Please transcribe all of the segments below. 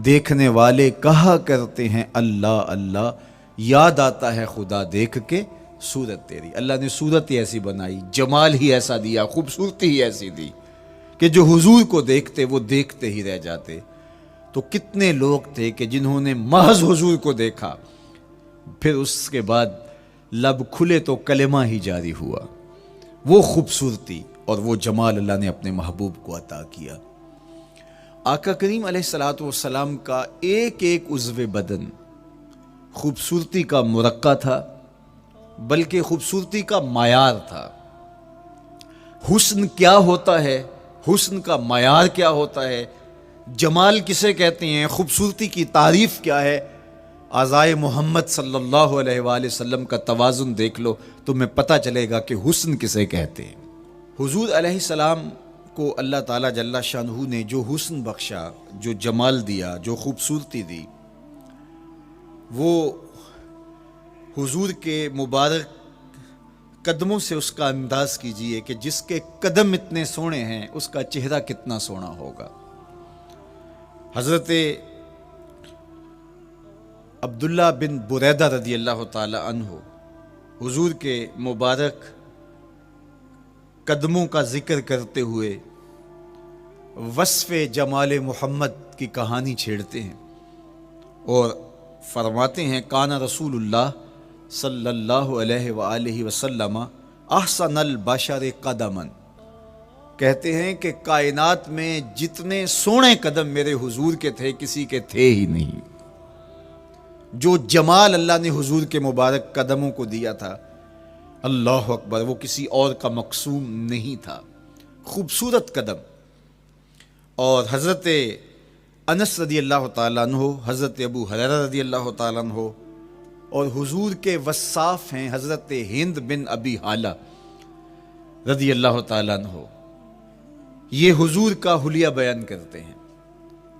دیکھنے والے کہا کرتے ہیں اللہ اللہ، یاد آتا ہے خدا دیکھ کے صورت تیری۔ اللہ نے صورت ہی ایسی بنائی، جمال ہی ایسا دیا، خوبصورتی ہی ایسی دی کہ جو حضور کو دیکھتے وہ دیکھتے ہی رہ جاتے۔ تو کتنے لوگ تھے کہ جنہوں نے محض حضور کو دیکھا، پھر اس کے بعد لب کھلے تو کلمہ ہی جاری ہوا۔ وہ خوبصورتی اور وہ جمال اللہ نے اپنے محبوب کو عطا کیا۔ آقا کریم علیہ الصلوۃ والسلام کا ایک ایک عضو بدن خوبصورتی کا مرقع تھا، بلکہ خوبصورتی کا معیار تھا۔ حسن کیا ہوتا ہے، حسن کا معیار کیا ہوتا ہے، جمال کسے کہتے ہیں، خوبصورتی کی تعریف کیا ہے، اعضائے محمد صلی اللہ علیہ وآلہ وسلم کا توازن دیکھ لو، تمہیں پتہ چلے گا کہ حسن کسے کہتے ہیں۔ حضور علیہ السلام کو اللہ تعالیٰ جل شانہ نے جو حسن بخشا، جو جمال دیا، جو خوبصورتی دی، وہ حضور کے مبارک قدموں سے اس کا انداز کیجئے کہ جس کے قدم اتنے سونے ہیں اس کا چہرہ کتنا سونا ہوگا۔ حضرت عبداللہ بن بریدہ رضی اللہ تعالی عنہ حضور کے مبارک قدموں کا ذکر کرتے ہوئے وصف جمال محمد کی کہانی چھیڑتے ہیں اور فرماتے ہیں کان رسول اللہ صلی اللہ علیہ وآلہ وسلم احسن البشر قدما، کہتے ہیں کہ کائنات میں جتنے سونے قدم میرے حضور کے تھے کسی کے تھے ہی نہیں۔ جو جمال اللہ نے حضور کے مبارک قدموں کو دیا تھا، اللہ اکبر، وہ کسی اور کا مقسوم نہیں تھا۔ خوبصورت قدم۔ اور حضرت انس رضی اللہ تعالیٰ عنہ، حضرت ابو ہریرہ رضی اللہ تعالیٰ عنہ، اور حضور کے وصاف ہیں حضرت ہند بن ابی حالہ رضی اللہ تعالیٰ عنہ، یہ حضور کا حلیہ بیان کرتے ہیں۔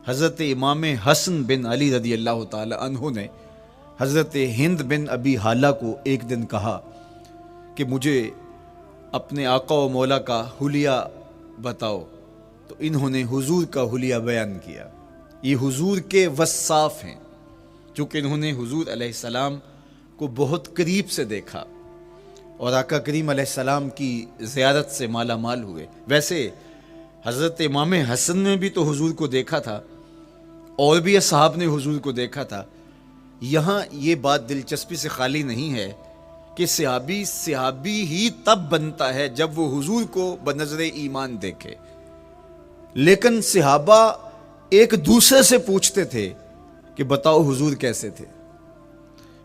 حضرت امام حسن بن علی رضی اللہ تعالیٰ عنہ نے حضرت ہند بن ابی حالہ کو ایک دن کہا کہ مجھے اپنے آقا و مولا کا حلیہ بتاؤ، تو انہوں نے حضور کا حلیہ بیان کیا۔ یہ حضور کے وصاف ہیں، چونکہ انہوں نے حضور علیہ السلام کو بہت قریب سے دیکھا اور آقا کریم علیہ السلام کی زیارت سے مالا مال ہوئے۔ ویسے حضرت امام حسن نے بھی تو حضور کو دیکھا تھا، اور بھی اصحاب نے حضور کو دیکھا تھا۔ یہاں یہ بات دلچسپی سے خالی نہیں ہے کہ صحابی ہی تب بنتا ہے جب وہ حضور کو بنظر ایمان دیکھے، لیکن صحابہ ایک دوسرے سے پوچھتے تھے کہ بتاؤ حضور کیسے تھے،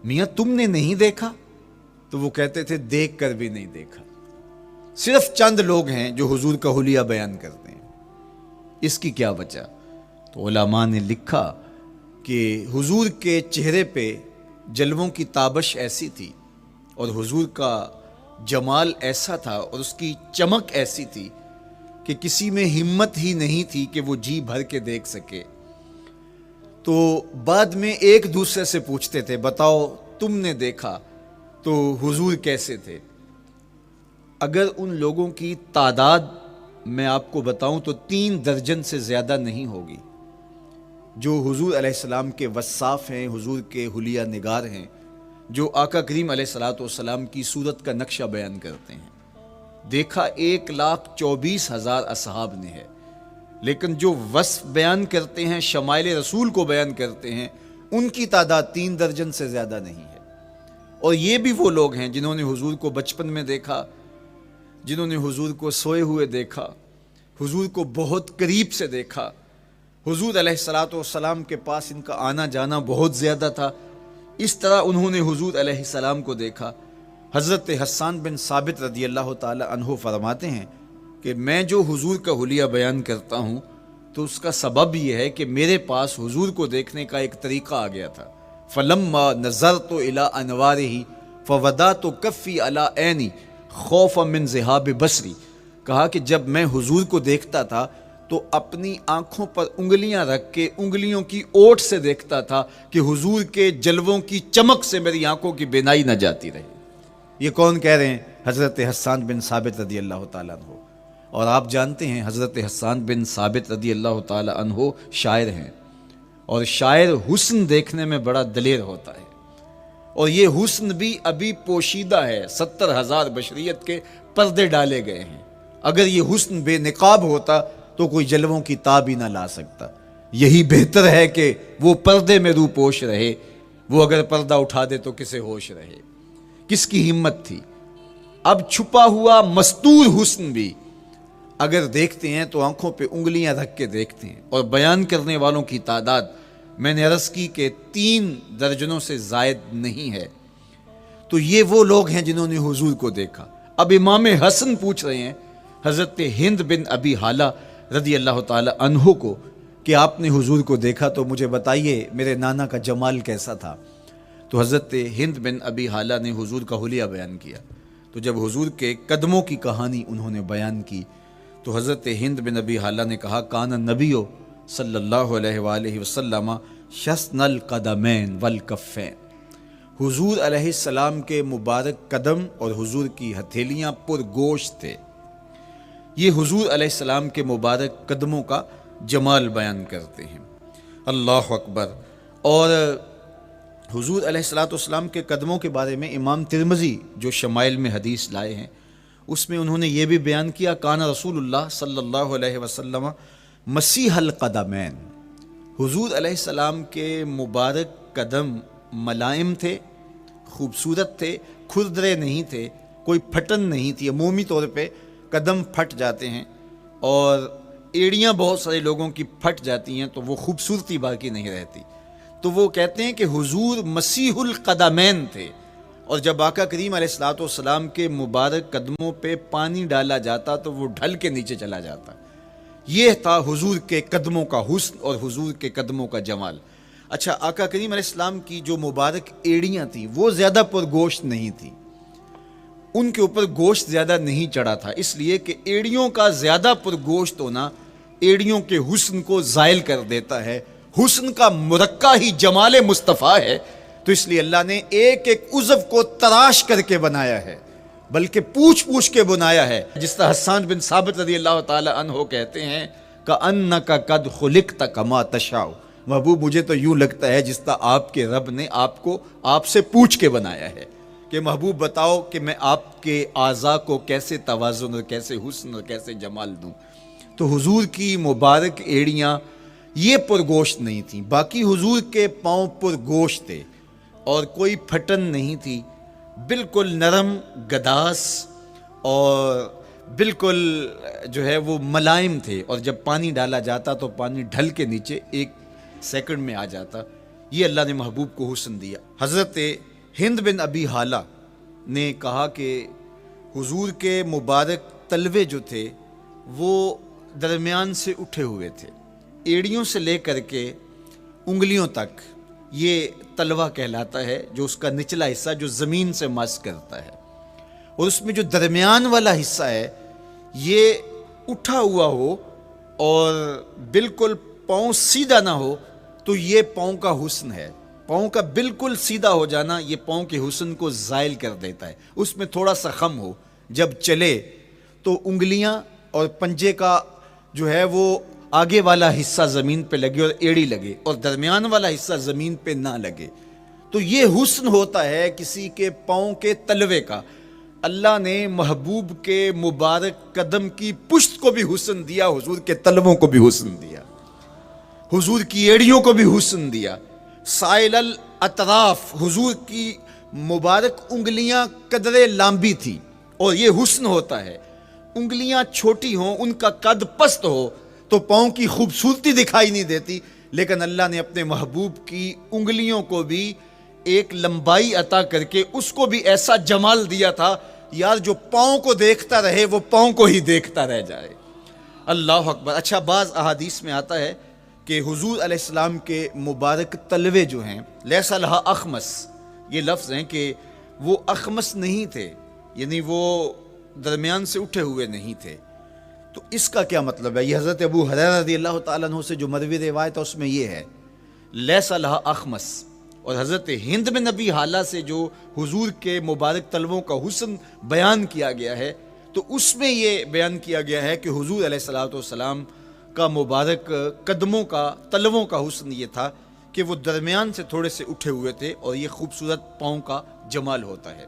میاں تم نے نہیں دیکھا؟ تو وہ کہتے تھے دیکھ کر بھی نہیں دیکھا۔ صرف چند لوگ ہیں جو حضور کا حلیہ بیان کرتے ہیں۔ اس کی کیا وجہ؟ تو علماء نے لکھا کہ حضور کے چہرے پہ جلووں کی تابش ایسی تھی اور حضور کا جمال ایسا تھا اور اس کی چمک ایسی تھی کہ کسی میں ہمت ہی نہیں تھی کہ وہ جی بھر کے دیکھ سکے۔ تو بعد میں ایک دوسرے سے پوچھتے تھے بتاؤ تم نے دیکھا تو حضور کیسے تھے؟ اگر ان لوگوں کی تعداد میں آپ کو بتاؤں تو 3 درجن سے زیادہ نہیں ہوگی جو حضور علیہ السلام کے وصاف ہیں، حضور کے حلیہ نگار ہیں، جو آقا کریم علیہ الصلوۃ والسلام کی صورت کا نقشہ بیان کرتے ہیں۔ دیکھا 1,24,000 اصحاب نے ہے، لیکن جو وصف بیان کرتے ہیں، شمائل رسول کو بیان کرتے ہیں، ان کی تعداد 3 درجن سے زیادہ نہیں ہے۔ اور یہ بھی وہ لوگ ہیں جنہوں نے حضور کو بچپن میں دیکھا، جنہوں نے حضور کو سوئے ہوئے دیکھا، حضور کو بہت قریب سے دیکھا۔ حضور علیہ الصلوۃ والسلام کے پاس ان کا آنا جانا بہت زیادہ تھا، اس طرح انہوں نے حضور علیہ السلام کو دیکھا۔ حضرت حسان بن ثابت رضی اللہ تعالی عنہ فرماتے ہیں کہ میں جو حضور کا حلیہ بیان کرتا ہوں تو اس کا سبب یہ ہے کہ میرے پاس حضور کو دیکھنے کا ایک طریقہ آ گیا تھا۔ فلما نظرت الى انوارہ فودعت کفی علی عینی خوفا من ذہاب بصری، کہا کہ جب میں حضور کو دیکھتا تھا تو اپنی آنکھوں پر انگلیاں رکھ کے انگلیوں کی اوٹ سے دیکھتا تھا کہ حضور کے جلووں کی چمک سے میری آنکھوں کی بینائی نہ جاتی رہے۔ یہ کون کہہ رہے ہیں؟ حضرت حسان بن ثابت رضی اللہ تعالیٰ عنہ۔ اور آپ جانتے ہیں حضرت حسان بن ثابت رضی اللہ تعالیٰ عنہ شاعر ہیں، اور شاعر حسن دیکھنے میں بڑا دلیر ہوتا ہے، اور یہ حسن بھی ابھی پوشیدہ ہے، 70,000 بشریت کے پردے ڈالے گئے ہیں۔ اگر یہ حسن بے نقاب ہوتا تو کوئی جلووں کی تاب ہی نہ لا سکتا۔ یہی بہتر ہے کہ وہ پردے میں رو پوش رہے، وہ اگر پردہ اٹھا دے تو کسے ہوش رہے۔ کس کی ہمت تھی؟ اب چھپا ہوا مستور حسن بھی اگر دیکھتے ہیں تو آنکھوں پہ انگلیاں رکھ کے دیکھتے ہیں، اور بیان کرنے والوں کی تعداد میں نے عرض کی کہ 3 درجنوں سے زائد نہیں ہے۔ تو یہ وہ لوگ ہیں جنہوں نے حضور کو دیکھا۔ اب امام حسن پوچھ رہے ہیں حضرت ہند بن ابی حالہ رضی اللہ تعالی عنہ کو کہ آپ نے حضور کو دیکھا تو مجھے بتائیے میرے نانا کا جمال کیسا تھا۔ تو حضرت ہند بن ابی حالہ نے حضور کا حلیہ بیان کیا۔ تو جب حضور کے قدموں کی کہانی انہوں نے بیان کی تو حضرت ہند بن ابی حالہ نے کہا کان نبیو صلی اللہ علیہ وآلہ وسلم شسن القدمین والکفین، حضور علیہ السلام کے مبارک قدم اور حضور کی ہتھیلیاں پر گوشت تھے۔ یہ حضور علیہ السلام کے مبارک قدموں کا جمال بیان کرتے ہیں۔ اللہ اکبر۔ اور حضور علیہ السلام کے قدموں کے بارے میں امام ترمذی جو شمائل میں حدیث لائے ہیں اس میں انہوں نے یہ بھی بیان کیا کان رسول اللہ صلی اللہ علیہ وسلم مسیح القدمین، حضور علیہ السلام کے مبارک قدم ملائم تھے، خوبصورت تھے، کھردرے نہیں تھے، کوئی پھٹن نہیں تھی۔ عمومی طور پہ قدم پھٹ جاتے ہیں اور ایڑیاں بہت سارے لوگوں کی پھٹ جاتی ہیں تو وہ خوبصورتی باقی نہیں رہتی۔ تو وہ کہتے ہیں کہ حضور مسیح القدمین تھے، اور جب آقا کریم علیہ السلام کے مبارک قدموں پہ پانی ڈالا جاتا تو وہ ڈھل کے نیچے چلا جاتا۔ یہ تھا حضور کے قدموں کا حسن اور حضور کے قدموں کا جمال۔ اچھا، آقا کریم علیہ السلام کی جو مبارک ایڑیاں تھیں وہ زیادہ پر گوشت نہیں تھی، ان کے اوپر گوشت زیادہ نہیں چڑھا تھا، اس لیے کہ ایڑیوں کا زیادہ پر گوشت ہونا ایڑیوں کے حسن کو زائل کر دیتا ہے۔ حسن کا مرقع ہی جمال مصطفیٰ ہے، تو اس لیے اللہ نے ایک ایک عضو کو تراش کر کے بنایا ہے، بلکہ پوچھ پوچھ کے بنایا ہے۔ جس طرح حسان بن ثابت رضی اللہ تعالی عنہ کہتے ہیں کَأَنَّكَ قَدْ خُلِقْتَ كَمَا تَشَاءُ، محبوب مجھے تو یوں لگتا ہے جس طرح آپ کے رب نے آپ کو آپ سے پوچھ کے بنایا ہے کہ محبوب بتاؤ کہ میں آپ کے اعضاء کو کیسے توازن اور کیسے حسن اور کیسے جمال دوں۔ تو حضور کی مبارک ایڑیاں یہ پرگوشت نہیں تھیں، باقی حضور کے پاؤں پرگوشت تھے اور کوئی پھٹن نہیں تھی، بالکل نرم گداس اور بالکل جو ہے وہ ملائم تھے، اور جب پانی ڈالا جاتا تو پانی ڈھل کے نیچے 1 سیکنڈ میں آ جاتا۔ یہ اللہ نے محبوب کو حسن دیا۔ حضرت ہند بن ابی حالہ نے کہا کہ حضور کے مبارک تلوے جو تھے وہ درمیان سے اٹھے ہوئے تھے، ایڑیوں سے لے کر کے انگلیوں تک یہ تلوہ کہلاتا ہے، جو اس کا نچلا حصہ جو زمین سے مس کرتا ہے، اور اس میں جو درمیان والا حصہ ہے یہ اٹھا ہوا ہو اور بالکل پاؤں سیدھا نہ ہو تو یہ پاؤں کا حسن ہے۔ پاؤں کا بالکل سیدھا ہو جانا یہ پاؤں کے حسن کو زائل کر دیتا ہے۔ اس میں تھوڑا سا خم ہو، جب چلے تو انگلیاں اور پنجے کا جو ہے وہ آگے والا حصہ زمین پہ لگے اور ایڑی لگے، اور درمیان والا حصہ زمین پہ نہ لگے، تو یہ حسن ہوتا ہے کسی کے پاؤں کے تلوے کا۔ اللہ نے محبوب کے مبارک قدم کی پشت کو بھی حسن دیا، حضور کے تلووں کو بھی حسن دیا، حضور کی ایڑیوں کو بھی حسن دیا۔ سائل الاطراف، حضور کی مبارک انگلیاں قدرے لامبی تھی، اور یہ حسن ہوتا ہے۔ انگلیاں چھوٹی ہوں، ان کا قد پست ہو تو پاؤں کی خوبصورتی دکھائی نہیں دیتی، لیکن اللہ نے اپنے محبوب کی انگلیوں کو بھی ایک لمبائی عطا کر کے اس کو بھی ایسا جمال دیا تھا، یار جو پاؤں کو دیکھتا رہے وہ پاؤں کو ہی دیکھتا رہ جائے۔ اللہ اکبر۔ اچھا، بعض احادیث میں آتا ہے کہ حضور علیہ السلام کے مبارک تلوے جو ہیں لیسا لہا اخمس، یہ لفظ ہیں کہ وہ اخمس نہیں تھے، یعنی وہ درمیان سے اٹھے ہوئے نہیں تھے۔ تو اس کا کیا مطلب ہے؟ یہ حضرت ابو ہریرہ رضی اللہ تعالیٰ عنہ سے جو مروی روایت ہے اس میں یہ ہے لیسا لہا اخمس، اور حضرت ہند بن ابی حالہ سے جو حضور کے مبارک تلووں کا حسن بیان کیا گیا ہے تو اس میں یہ بیان کیا گیا ہے کہ حضور علیہ الصلوۃ والسلام کا مبارک قدموں کا تلووں کا حسن یہ تھا کہ وہ درمیان سے تھوڑے سے اٹھے ہوئے تھے اور یہ خوبصورت پاؤں کا جمال ہوتا ہے۔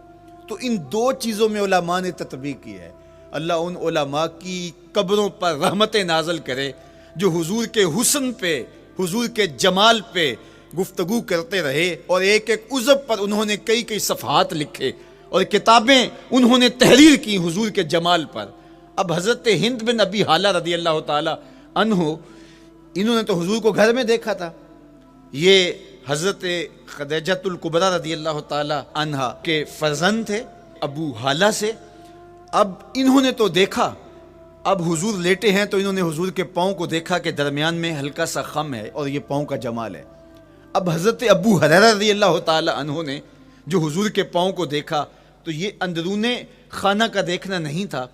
تو ان دو چیزوں میں علماء نے تطبیق کی ہے۔ اللہ ان علماء کی قبروں پر رحمت نازل کرے جو حضور کے حسن پہ، حضور کے جمال پہ گفتگو کرتے رہے، اور ایک ایک عضو پر انہوں نے کئی کئی صفحات لکھے اور کتابیں انہوں نے تحریر کی حضور کے جمال پر۔ اب حضرت ہند بن ابی حالہ رضی اللہ تعالی عنہ، انہوں نے تو حضور کو گھر میں دیکھا تھا، یہ حضرت خدیجۃ الکبریٰ رضی اللہ تعالی عنہا کے فرزند تھے ابو حالہ سے۔ اب انہوں نے تو دیکھا، اب حضور لیٹے ہیں تو انہوں نے حضور کے پاؤں کو دیکھا کہ درمیان میں ہلکا سا خم ہے اور یہ پاؤں کا جمال ہے۔ اب حضرت ابو ہریرہ رضی اللہ تعالی عنہ نے جو حضور کے پاؤں کو دیکھا تو یہ اندرون خانہ کا دیکھنا نہیں تھا،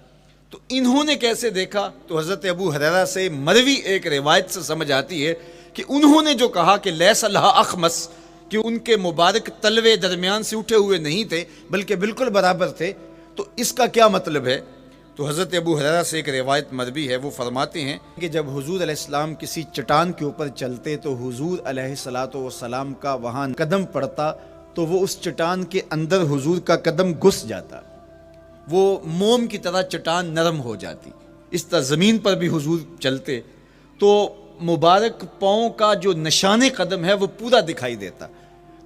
تو انہوں نے کیسے دیکھا؟ تو حضرت ابو ہریرہ سے مروی ایک روایت سے سمجھ آتی ہے کہ انہوں نے جو کہا کہ لیس لہا اخمس، کہ ان کے مبارک تلوے درمیان سے اٹھے ہوئے نہیں تھے بلکہ بالکل برابر تھے، تو اس کا کیا مطلب ہے؟ تو حضرت ابو ہریرہ سے ایک روایت مروی ہے، وہ فرماتے ہیں کہ جب حضور علیہ السلام کسی چٹان کے اوپر چلتے تو حضور علیہ السلام کا وہاں قدم پڑتا تو وہ اس چٹان کے اندر حضور کا قدم گھس جاتا، وہ موم کی طرح چٹان نرم ہو جاتی۔ اس طرح زمین پر بھی حضور چلتے تو مبارک پاؤں کا جو نشان قدم ہے وہ پورا دکھائی دیتا۔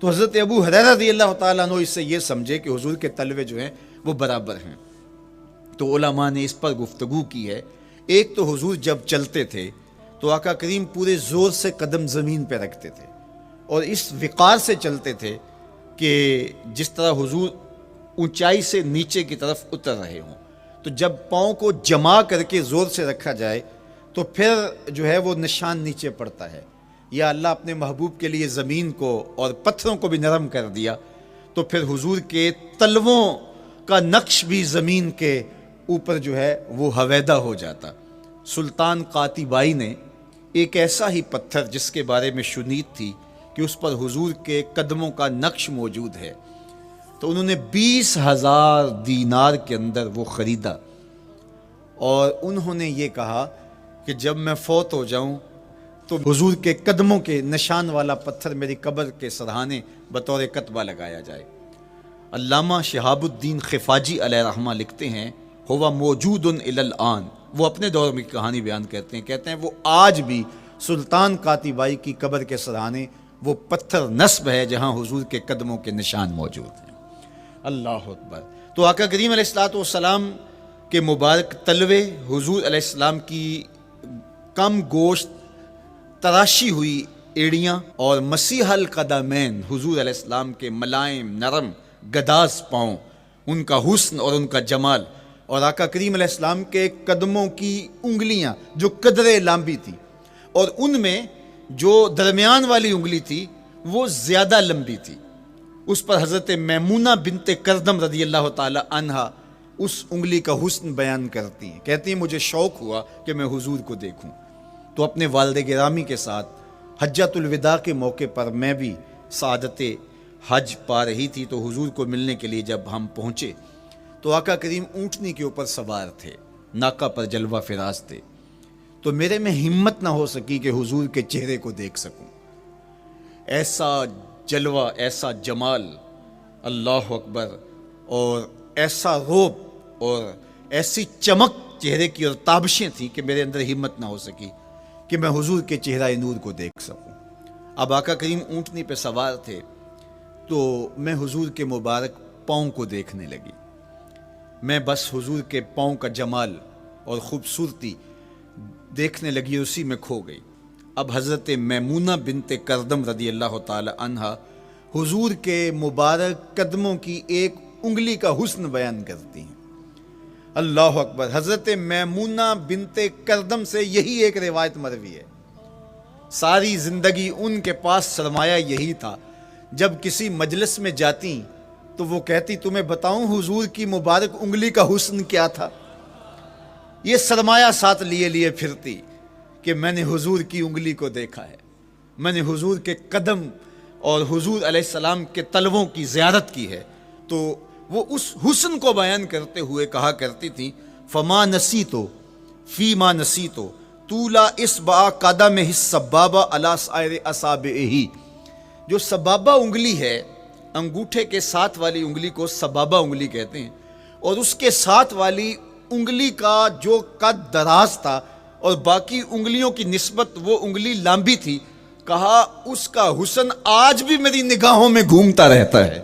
تو حضرت ابو ہریرہ رضی اللہ تعالیٰ عنہ اس سے یہ سمجھے کہ حضور کے تلوے جو ہیں وہ برابر ہیں۔ تو علماء نے اس پر گفتگو کی ہے۔ ایک تو حضور جب چلتے تھے تو آقا کریم پورے زور سے قدم زمین پہ رکھتے تھے اور اس وقار سے چلتے تھے کہ جس طرح حضور اونچائی سے نیچے کی طرف اتر رہے ہوں۔ تو جب پاؤں کو جما کر کے زور سے رکھا جائے تو پھر جو ہے وہ نشان نیچے پڑتا ہے۔ یا اللہ اپنے محبوب کے لیے زمین کو اور پتھروں کو بھی نرم کر دیا تو پھر حضور کے تلووں کا نقش بھی زمین کے اوپر جو ہے وہ حویدہ ہو جاتا۔ سلطان قاتبائی نے ایک ایسا ہی پتھر جس کے بارے میں شنید تھی کہ اس پر حضور کے قدموں کا نقش موجود ہے، تو انہوں نے 20,000 دینار کے اندر وہ خریدا اور انہوں نے یہ کہا کہ جب میں فوت ہو جاؤں تو حضور کے قدموں کے نشان والا پتھر میری قبر کے سرہانے بطور کتبہ لگایا جائے۔ علامہ شہاب الدین خفاجی علیہ رحمہ لکھتے ہیں ہوا موجود الی الآن، وہ اپنے دور میں کہانی بیان کرتے ہیں وہ آج بھی سلطان قاتبائی کی قبر کے سرہانے وہ پتھر نصب ہے جہاں حضور کے قدموں کے نشان موجود ہیں۔ اللہ اکبر۔ تو آقا کریم علیہ السلام کے مبارک تلوے، حضور علیہ السلام کی کم گوشت تراشی ہوئی ایڑیاں اور مسیح القدمین، حضور علیہ السلام کے ملائم نرم گداز پاؤں، ان کا حسن اور ان کا جمال، اور آقا کریم علیہ السلام کے قدموں کی انگلیاں جو قدرے لمبی تھی اور ان میں جو درمیان والی انگلی تھی وہ زیادہ لمبی تھی، اس پر حضرت میمونہ بنت کردم رضی اللہ تعالی عنہا اس انگلی کا حسن بیان کرتی ہیں، کہتی ہیں مجھے شوق ہوا کہ میں حضور کو دیکھوں، تو اپنے والد گرامی کے ساتھ حجۃ الوداع کے موقع پر میں بھی سعادت حج پا رہی تھی، تو حضور کو ملنے کے لیے جب ہم پہنچے تو آقا کریم اونٹنی کے اوپر سوار تھے، ناقہ پر جلوہ فراز تھے، تو میرے میں ہمت نہ ہو سکی کہ حضور کے چہرے کو دیکھ سکوں۔ ایسا جلوہ، ایسا جمال، اللہ اکبر، اور ایسا روب اور ایسی چمک چہرے کی اور تابشیں تھیں کہ میرے اندر ہمت نہ ہو سکی کہ میں حضور کے چہرہ نور کو دیکھ سکوں۔ اب آقا کریم اونٹنی پہ سوار تھے تو میں حضور کے مبارک پاؤں کو دیکھنے لگی، میں بس حضور کے پاؤں کا جمال اور خوبصورتی دیکھنے لگی، اسی میں کھو گئی۔ اب حضرت میمونہ بنت کردم رضی اللہ تعالی عنہا حضور کے مبارک قدموں کی ایک انگلی کا حسن بیان کرتی ہیں۔ اللہ اکبر۔ حضرت میمونہ بنت کردم سے یہی ایک روایت مروی ہے، ساری زندگی ان کے پاس سرمایہ یہی تھا، جب کسی مجلس میں جاتی تو وہ کہتی تمہیں بتاؤں حضور کی مبارک انگلی کا حسن کیا تھا، یہ سرمایہ ساتھ لیے لیے پھرتی کہ میں نے حضور کی انگلی کو دیکھا ہے، میں نے حضور کے قدم اور حضور علیہ السلام کے تلووں کی زیارت کی ہے۔ تو وہ اس حسن کو بیان کرتے ہوئے کہا کرتی تھی فما نسیتو فی ما نسیتو طولا اصبع قدمہ السبابہ علی سائر اصابعہ، جو سبابہ انگلی ہے، انگوٹھے کے ساتھ والی انگلی کو سبابہ انگلی کہتے ہیں، اور اس کے ساتھ والی انگلی کا جو قد دراز تھا اور باقی انگلیوں کی نسبت وہ انگلی لمبی تھی، کہا اس کا حسن آج بھی میری نگاہوں میں گھومتا رہتا ہے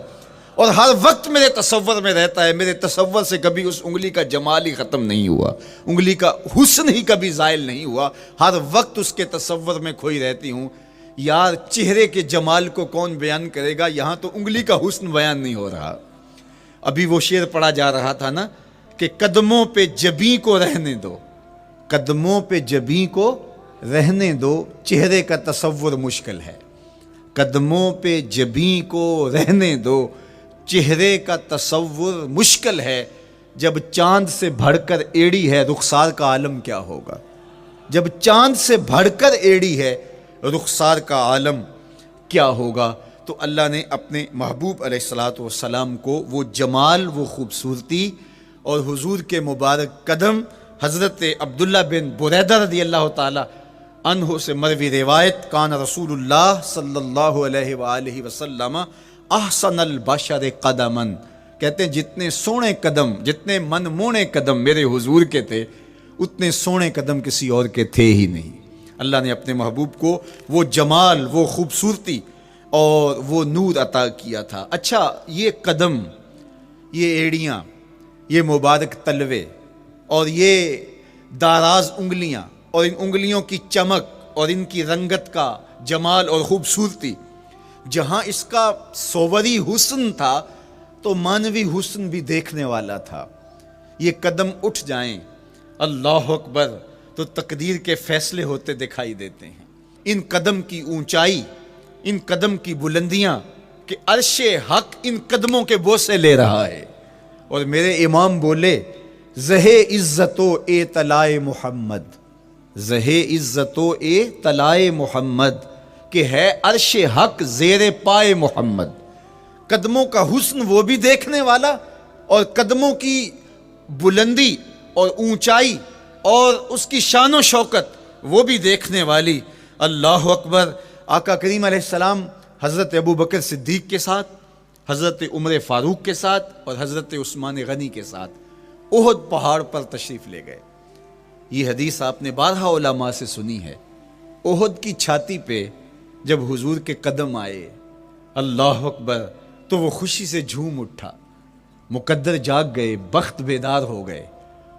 اور ہر وقت میرے تصور میں رہتا ہے، میرے تصور سے کبھی اس انگلی کا جمال ہی ختم نہیں ہوا، انگلی کا حسن ہی کبھی زائل نہیں ہوا، ہر وقت اس کے تصور میں کھوئی رہتی ہوں۔ یار چہرے کے جمال کو کون بیان کرے گا، یہاں تو انگلی کا حسن بیان نہیں ہو رہا۔ ابھی وہ شعر پڑھا جا رہا تھا نا کہ قدموں پہ جبیں کو رہنے دو، قدموں پہ جبیں کو رہنے دو، چہرے کا تصور مشکل ہے، قدموں پہ جبیں کو رہنے دو، چہرے کا تصور مشکل ہے، جب چاند سے بڑھ کر ایڑی ہے رخسار کا عالم کیا ہوگا، جب چاند سے بڑھ کر ایڑی ہے رخسار کا عالم کیا ہوگا۔ تو اللہ نے اپنے محبوب علیہ الصلوۃ والسلام کو وہ جمال، وہ خوبصورتی اور حضور کے مبارک قدم، حضرت عبداللہ بن بریدہ رضی اللہ تعالی عنہ سے مروی روایت، کان رسول اللہ صلی اللہ علیہ وآلہ وسلم احسن البشر قدما، کہتے ہیں جتنے سونے قدم، جتنے من مونے قدم میرے حضور کے تھے، اتنے سونے قدم کسی اور کے تھے ہی نہیں۔ اللہ نے اپنے محبوب کو وہ جمال، وہ خوبصورتی اور وہ نور عطا کیا تھا۔ اچھا، یہ قدم، یہ ایڑیاں، یہ مبارک تلوے اور یہ داراز انگلیاں اور ان انگلیوں کی چمک اور ان کی رنگت کا جمال اور خوبصورتی، جہاں اس کا صوری حسن تھا تو مانوی حسن بھی دیکھنے والا تھا۔ یہ قدم اٹھ جائیں، اللہ اکبر، تو تقدیر کے فیصلے ہوتے دکھائی دیتے ہیں۔ ان قدم کی اونچائی، ان قدم کی بلندیاں کہ عرش حق ان قدموں کے بوسے لے رہا ہے۔ اور میرے امام بولے، زہ عزت و اے طلائے محمد، زہ عزت و اے طلائے محمد، کہ ہے عرش حق زیر پائے محمد۔ قدموں کا حسن وہ بھی دیکھنے والا اور قدموں کی بلندی اور اونچائی اور اس کی شان و شوکت وہ بھی دیکھنے والی۔ اللہ اکبر۔ آقا کریم علیہ السلام حضرت ابوبکر صدیق کے ساتھ، حضرت عمر فاروق کے ساتھ اور حضرت عثمان غنی کے ساتھ احد پہاڑ پر تشریف لے گئے۔ یہ حدیث آپ نے بارہا علماء سے سنی ہے۔ احد کی چھاتی پہ جب حضور کے قدم آئے، اللہ اکبر، تو وہ خوشی سے جھوم اٹھا، مقدر جاگ گئے، بخت بیدار ہو گئے۔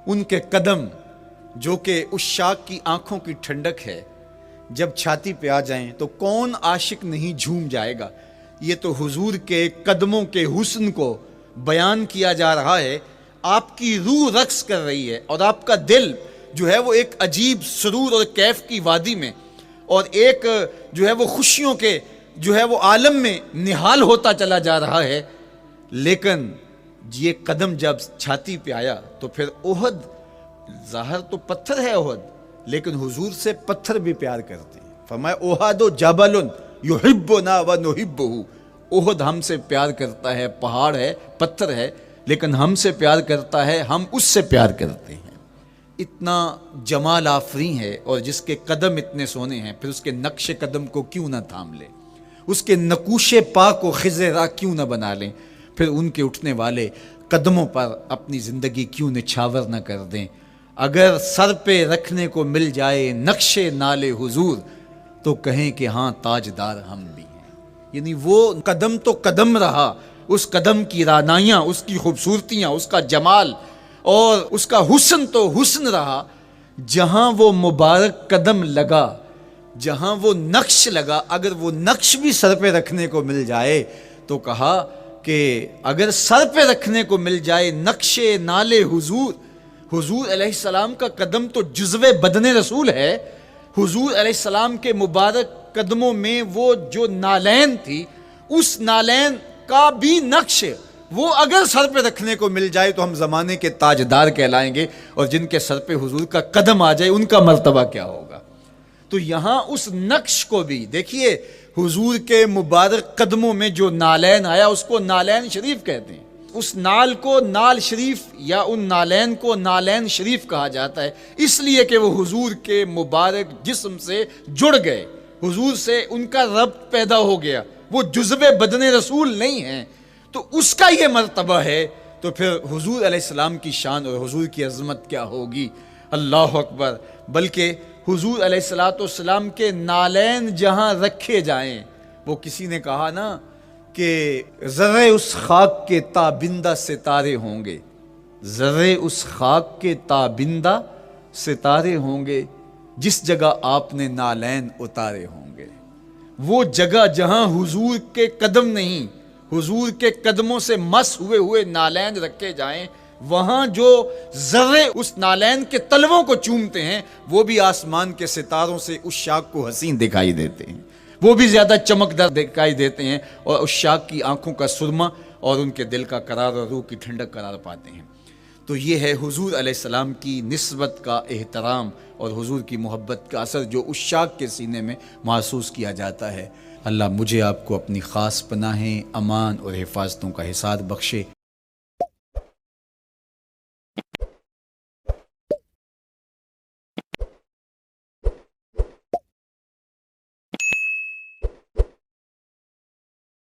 ان کے قدم جو کہ اس شاک کی آنکھوں کی ٹھنڈک ہے، جب چھاتی پہ آ جائیں تو کون عاشق نہیں جھوم جائے گا۔ یہ تو حضور کے قدموں کے حسن کو بیان کیا جا رہا ہے، آپ کی روح رقص کر رہی ہے اور آپ کا دل جو ہے وہ ایک عجیب سرور اور کیف کی وادی میں اور ایک جو ہے وہ خوشیوں کے جو ہے وہ عالم میں نہال ہوتا چلا جا رہا ہے۔ لیکن یہ قدم جب چھاتی پہ آیا تو پھر احد، ظاہر تو پتھر ہے احد، لیکن حضور سے پتھر بھی پیار کرتے ہیں۔ فرمایا احد جبل یحبنا ونحبہ، احد ہم سے پیار کرتا ہے، پہاڑ ہے، پتھر ہے، لیکن ہم سے پیار کرتا ہے، ہم اس سے پیار کرتے ہیں۔ اتنا جمال آفریں ہے اور جس کے قدم اتنے سونے ہیں، پھر اس کے نقش قدم کو کیوں نہ تھام لیں، اس کے نقوش پا کو خضر راہ کیوں نہ بنا لیں، پھر ان کے اٹھنے والے قدموں پر اپنی زندگی کیوں نچھاور نہ کر دیں۔ اگر سر پہ رکھنے کو مل جائے نقش نال حضور تو کہیں کہ ہاں تاجدار ہم بھی ہیں۔ یعنی وہ قدم تو قدم رہا، اس قدم کی رعنائیاں، اس کی خوبصورتیاں، اس کا جمال اور اس کا حسن تو حسن رہا۔ جہاں وہ مبارک قدم لگا، جہاں وہ نقش لگا، اگر وہ نقش بھی سر پہ رکھنے کو مل جائے تو کہا کہ اگر سر پہ رکھنے کو مل جائے نقش نال حضور، حضور علیہ السلام کا قدم تو جزو بدن رسول ہے۔ حضور علیہ السلام کے مبارک قدموں میں وہ جو نالین تھی، اس نالین کا بھی نقش وہ اگر سر پہ رکھنے کو مل جائے تو ہم زمانے کے تاجدار کہلائیں گے، اور جن کے سر پہ حضور کا قدم آ جائے ان کا مرتبہ کیا ہوگا۔ تو یہاں اس نقش کو بھی دیکھیے، حضور کے مبارک قدموں میں جو نالین آیا اس کو نالین شریف کہتے ہیں، اس نال کو نال شریف یا ان نالین کو نالین شریف کہا جاتا ہے، اس لیے کہ وہ حضور کے مبارک جسم سے جڑ گئے، حضور سے ان کا ربط پیدا ہو گیا، وہ جزو بدن رسول نہیں ہیں، تو اس کا یہ مرتبہ ہے، تو پھر حضور علیہ السلام کی شان اور حضور کی عظمت کیا ہوگی، اللہ اکبر۔ بلکہ حضور علیہ السلام کے نالین جہاں رکھے جائیں، وہ کسی نے کہا نا کہ ذرے اس خاک کے تابندہ ستارے ہوں گے، ذرے اس خاک کے تابندہ ستارے ہوں گے جس جگہ آپ نے نالین اتارے ہوں گے۔ وہ جگہ جہاں حضور کے قدم نہیں، حضور کے قدموں سے مس ہوئے ہوئے نالین رکھے جائیں، وہاں جو ذرے اس نالین کے تلووں کو چومتے ہیں وہ بھی آسمان کے ستاروں سے اس شاخ کو حسین دکھائی دیتے ہیں، وہ بھی زیادہ چمکدار دکھائی دیتے ہیں، اور اس شاخ کی آنکھوں کا سرما اور ان کے دل کا قرار اور روح کی ٹھنڈک قرار پاتے ہیں۔ تو یہ ہے حضور علیہ السلام کی نسبت کا احترام اور حضور کی محبت کا اثر جو اس شاخ کے سینے میں محسوس کیا جاتا ہے۔ اللہ مجھے آپ کو اپنی خاص پناہیں، امان اور حفاظتوں کا حصاد بخشے۔